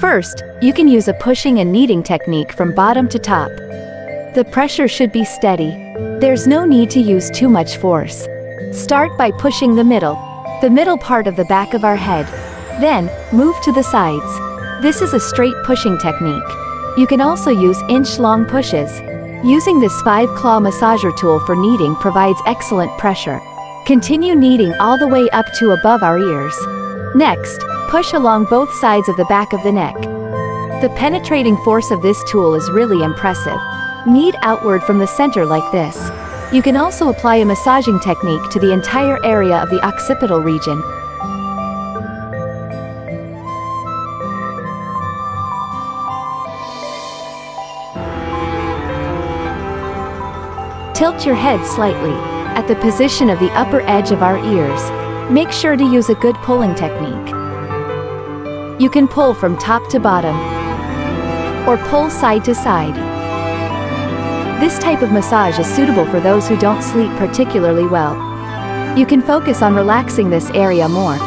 First, you can use a pushing and kneading technique from bottom to top. The pressure should be steady. There's no need to use too much force. Start by pushing the middle part of the back of our head. Then, move to the sides. This is a straight pushing technique. You can also use inch-long pushes. Using this 5-claw massager tool for kneading provides excellent pressure. Continue kneading all the way up to above our ears. Next, push along both sides of the back of the neck. The penetrating force of this tool is really impressive. Knead outward from the center like this. You can also apply a massaging technique to the entire area of the occipital region. Tilt your head slightly, at the position of the upper edge of our ears. Make sure to use a good pulling technique. You can pull from top to bottom, or pull side to side. This type of massage is suitable for those who don't sleep particularly well. You can focus on relaxing this area more.